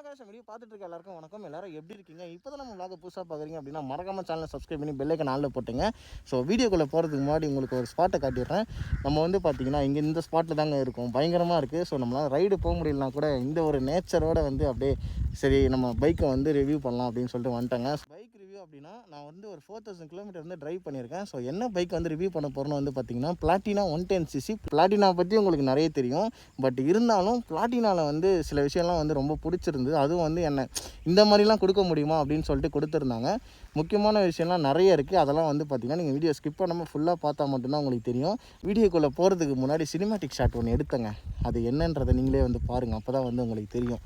Hello video பார்த்துட்டு இருக்க எல்லாருக்கும் வணக்கம். எல்லாரும் எப்படி இருக்கீங்க? இப்போ தான் நம்ம vlog புதுசாக பார்க்குறீங்க அப்படின்னா மறக்காம சேனலை சப்ஸ்கிரைப் பண்ணி பெல் ஐக்கான் ஆல்ல போட்டுங்க. ஸோ வீடியோக்குள்ளே போகிறதுக்கு முன்னாடி உங்களுக்கு ஒரு ஸ்பாட்டை காட்டிடுறேன். நம்ம வந்து பார்த்தீங்கன்னா இங்கே இந்த ஸ்பாட்டில் தாங்க இருக்கும், பயங்கரமாக இருக்குது. ஸோ நம்மளால் ரைடு போக முடியலனா கூட இந்த ஒரு நேச்சரோட வந்து அப்படியே சரி நம்ம பைக்கை வந்து ரிவ்யூ பண்ணலாம் அப்படின்னு சொல்லிட்டு வந்துட்டாங்க. பைக் ரிவ்யூ அப்படின்னா நான் வந்து ஒரு 4000 கிலோமீட்டர் வந்து ட்ரைவ் பண்ணியிருக்கேன். ஸோ என்ன பைக் வந்து ரிவ்யூ பண்ண போகிறோன்னு வந்து பார்த்தீங்கன்னா பிளாட்டினா 110cc. பிளாட்டினா பற்றி உங்களுக்கு நிறைய தெரியும், பட் இருந்தாலும் பிளாட்டினாவில் வந்து சில விஷயம்லாம் வந்து ரொம்ப பிடிச்சிருந்தது. அதுவும் வந்து என்ன இந்த மாதிரிலாம் கொடுக்க முடியுமா அப்படின்னு சொல்லிட்டு கொடுத்துருந்தாங்க. முக்கியமான விஷயம்லாம் நிறைய இருக்குது. அதெல்லாம் வந்து பார்த்திங்கன்னா நீங்கள் வீடியோ ஸ்கிப் பண்ணாமல் ஃபுல்லாக பார்த்தா மட்டும்தான் உங்களுக்கு தெரியும். வீடியோக்குள்ளே போகிறதுக்கு முன்னாடி சினிமேட்டிக் ஷாட் ஒன்று எடுத்தங்க, அது என்னன்றதை நீங்களே வந்து பாருங்கள், அப்போ தான் வந்து உங்களுக்கு தெரியும்.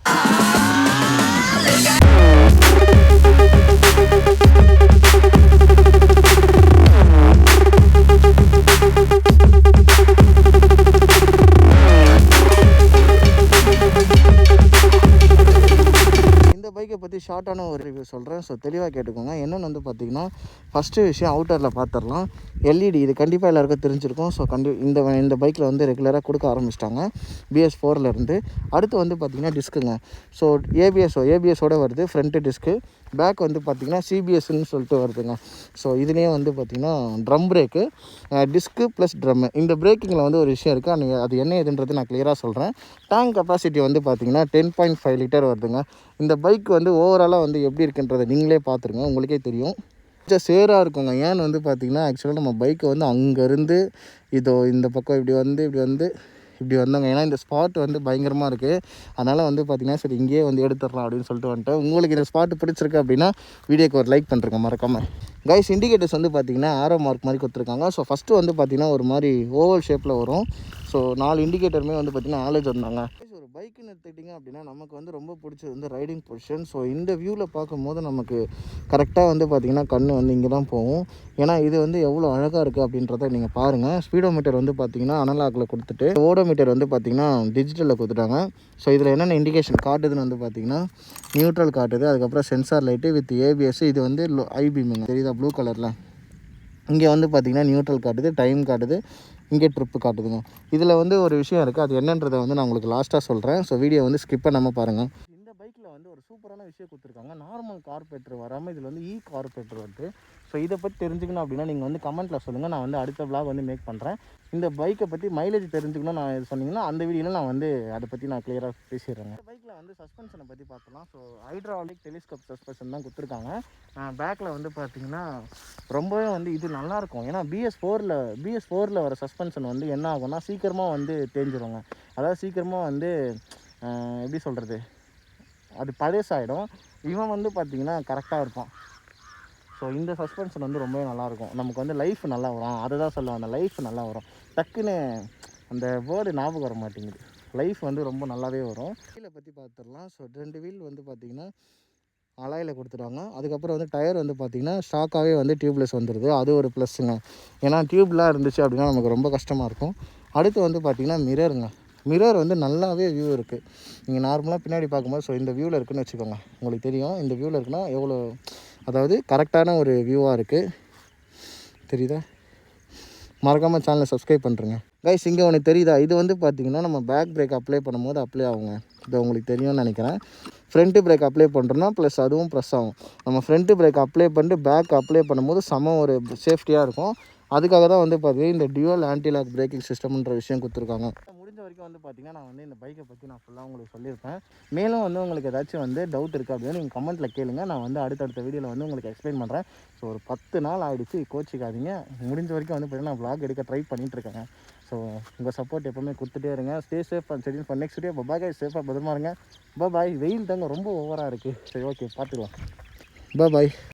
பைக்கை பற்றி ஷார்ட்டான ஒரு ரிவ்யூ சொல்கிறேன். ஸோ தெளிவாக கேட்டுக்கோங்க. என்னென்னு வந்து பார்த்திங்கன்னா ஃபஸ்ட்டு விஷயம் அவுட்டரில் பார்த்துடலாம். எல்இடி இது கண்டிப்பாக எல்லாருக்கும் தெரிஞ்சிருக்கும். ஸோ இந்த பைக்கில் வந்து ரெகுலராக கொடுக்க ஆரம்பிச்சிட்டாங்க BS4 அடுத்து வந்து பார்த்திங்கன்னா டிஸ்க்குங்க. ஸோ ஏபிஎஸோடு வருது ஃப்ரண்ட்டு டிஸ்க்கு. பேக் வந்து பார்த்திங்கன்னா CBSன்னு சொல்லிட்டு வருதுங்க. ஸோ இதுலேயே வந்து பார்த்திங்கன்னா drum brake, disc plus drum. இந்த பிரேக்கிங்கில் வந்து ஒரு விஷயம் இருக்குது, அது என்ன எதுன்றது நான் கிளியராக சொல்கிறேன். டேங்க் கெப்பாசிட்டி வந்து பார்த்திங்கன்னா 10.5 லிட்டர் வருதுங்க. இந்த பைக் வந்து ஓவராலாக வந்து எப்படி இருக்குன்றதை நீங்களே பார்த்துருங்க, உங்களுக்கே தெரியும். கொஞ்சம் சேராக இருக்குங்க. ஏன்னு வந்து பார்த்திங்கன்னா ஆக்சுவலாக நம்ம பைக்கை வந்து அங்கேருந்து இந்த பக்கம் இப்படி வந்தாங்க. ஏன்னா இந்த ஸ்பாட் வந்து பயங்கரமாக இருக்குது. அதனால் வந்து பார்த்திங்கன்னா சரி இங்கேயே வந்து எடுத்துடலாம் அப்படின்னு சொல்லிட்டு வந்துட்டேன். உங்களுக்கு இந்த ஸ்பாட்டு பிடிச்சிருக்கு அப்படின்னா வீடியோக்கு ஒரு லைக் பண்ணுறேங்க மறக்காமல். கைஸ் இண்டிகேட்டர்ஸ் வந்து பார்த்திங்கன்னா ஆரோ மார்க் மாதிரி கொடுத்துருக்காங்க. ஸோ ஃபஸ்ட்டு வந்து பார்த்திங்கன்னா ஒரு மாதிரி ஓவல் ஷேப்பில் வரும். ஸோ 4 இண்டிகேட்டருமே வந்து பார்த்திங்கன்னா ஆலேஜ் வந்தாங்க. ஒரு பைக்குன்னு எடுத்துக்கிட்டிங்க அப்படின்னா நமக்கு வந்து ரொம்ப பிடிச்சது வந்து ரைடிங் பொசிஷன். ஸோ இந்த வியூவில் பார்க்கும்போது நமக்கு கரெக்டாக வந்து பார்த்திங்கன்னா கண் வந்து இங்கே தான் போகும். ஏன்னா இது வந்து எவ்வளோ அழகாக இருக்குது அப்படின்றத நீங்கள் பாருங்கள். ஸ்பீடோமீட்டர் வந்து பார்த்திங்கன்னா அனலாகில் கொடுத்துட்டு ஓடோமீட்டர் வந்து பார்த்திங்கன்னா டிஜிட்டலில் கொடுத்துட்டாங்க. ஸோ இதில் என்னென்ன இண்டிகேஷன் காட்டுதுன்னு வந்து பார்த்திங்கன்னா நியூட்ரல் காட்டுது, அதுக்கப்புறம் சென்சார் லைட்டு வித் ABS. இது வந்து ஐபீமுங்க, தெரியுதா ப்ளூ கலரில். இங்கே வந்து பார்த்திங்கன்னா நியூட்ரல் காட்டுது, டைம் காட்டுது, இங்கே ட்ரிப்பு காட்டுதுங்க. இதில் வந்து ஒரு விஷயம் இருக்குது, அது என்னன்றதை வந்து நான் உங்களுக்கு லாஸ்ட்டாக சொல்கிறேன். ஸோ வீடியோ வந்து ஸ்கிப் பண்ணாமல் பாருங்கள். இந்த பைக்கில் வந்து ஒரு சூப்பரான விஷயம் கொடுத்துருக்காங்க. நார்மல் கார்பரேட்டர் வராமல் இதில் வந்து கார்பரேட்டர் வருது. ஸோ இதை பற்றி தெரிஞ்சுக்கணும் அப்படின்னா நீங்கள் வந்து கமெண்ட்டில் சொல்லுங்கள், நான் வந்து அடுத்த vlog வந்து மேக் பண்ணுறேன். இந்த பைக்கை பற்றி மைலேஜ் தெரிஞ்சுக்கணும் நான் இது சொன்னீங்கன்னா அந்த வீடியோவில் நான் வந்து அதை பற்றி நான் கிளியராக பேசிடுறேங்க. இந்த பைக்கில் வந்து சஸ்பென்ஷனை பற்றி பார்க்கலாம். ஸோ ஹைட்ராலிக் டெலிஸ்கோப் சஸ்பென்ஷன் தான் கொடுத்துருக்காங்க. பேக்கில் வந்து பார்த்திங்கன்னா ரொம்பவே வந்து இது நல்லாயிருக்கும். ஏன்னா BS4ல் வர சஸ்பென்ஷன் வந்து என்ன ஆகும்னா சீக்கிரமாக வந்து தேஞ்சிருங்க. அதாவது சீக்கிரமாக வந்து எப்படி சொல்கிறது, அது பழசாயிடும். இவன் வந்து பார்த்திங்கன்னா கரெக்டாக இருப்பான். ஸோ இந்த சஸ்பென்ஷன் வந்து ரொம்பவே நல்லாயிருக்கும். நமக்கு வந்து லைஃப் நல்லா வரும், அதை தான் சொல்லுவேன். அந்த லைஃப் நல்லா வரும். டக்குன்னு அந்த வேர்டு ஞாபகம் வர மாட்டேங்குது. லைஃப் வந்து ரொம்ப நல்லாவே வரும். வீலை பற்றி பார்த்துடலாம். ஸோ 2 வீல் வந்து பார்த்திங்கன்னா அலாயில் கொடுத்துட்டாங்க. அதுக்கப்புறம் வந்து டயர் வந்து பார்த்திங்கன்னா ஸ்டாக்காகவே வந்து டியூப்லெஸ் வந்துடுது. அது ஒரு ப்ளஸ்ஸுங்க. ஏன்னா டியூப்லாம் இருந்துச்சு அப்படின்னா நமக்கு ரொம்ப கஷ்டமாக இருக்கும். அடுத்து வந்து பார்த்திங்கன்னா மிரர் வந்து நல்லாவே வியூ இருக்குது. நீங்கள் நார்மலாக பின்னாடி பார்க்கும்போது ஸோ இந்த வியூவில் இருக்குதுன்னு வச்சுக்கோங்க, உங்களுக்கு தெரியும் இந்த வியூவில் இருக்குன்னா எவ்வளோ, அதாவது கரெக்டான ஒரு வியூவாக இருக்குது. தெரியுதா? மறக்காமல் சேனலை சப்ஸ்கிரைப் பண்ணுறேங்க. கைஸ் இங்கே ஒன்று தெரியுதா, இது வந்து பார்த்திங்கன்னா நம்ம பேக் பிரேக் அப்ளை பண்ணும்போது அப்ளை ஆகுங்க. இது உங்களுக்கு தெரியும்னு நினைக்கிறேன். ஃப்ரண்ட்டு பிரேக் அப்ளை பண்ணுறோன்னா ப்ளஸ் அதுவும் ப்ரெஸ் ஆகும். நம்ம ஃப்ரண்ட்டு பிரேக் அப்ளை பண்ணிட்டு பேக் அப்ளை பண்ணும்போது ஒரு சேஃப்டியாக இருக்கும். அதுக்காக தான் வந்து பார்த்திங்கன்னா இந்த டியூவல் ஆன்டிலாக் பிரேக்கிங் சிஸ்டம்ன்ற விஷயம் கொடுத்துருக்காங்க. முடிஞ்ச வரைக்கும் வந்து பார்த்திங்கன்னா நான் வந்து இந்த பைக்கை பற்றி நான் ஃபுல்லாக உங்களுக்கு சொல்லியிருப்பேன். மேலும் வந்து உங்களுக்கு ஏதாச்சும் வந்து டவுட் இருக்குது அப்படின்னு நீங்கள் கமெண்ட்டில் கேளுங்க. நான் வந்து அடுத்தடுத்த வீடியோவில் வந்து உங்களுக்கு எக்ஸ்பிளைன் பண்ணுறேன். ஸோ ஒரு 10 நாள் ஆகிடுச்சு, கோச்சிக்காதீங்க. முடிஞ்ச வரைக்கும் வந்து பார்த்திங்கன்னா நான் vlog எடுக்க ட்ரை பண்ணிகிட்ருக்கேங்க. ஸோ உங்கள் சப்போர்ட் எப்போவுமே கொடுத்துட்டே இருங்க. Stay safe and settle for next video. Bye guys, சேஃபாக பத்திரமா இருங்க. பாய். வெயில் தாங்க ரொம்ப ஓவராக இருக்குது. சரி ஓகே, பார்த்துக்கலாம். பாய்.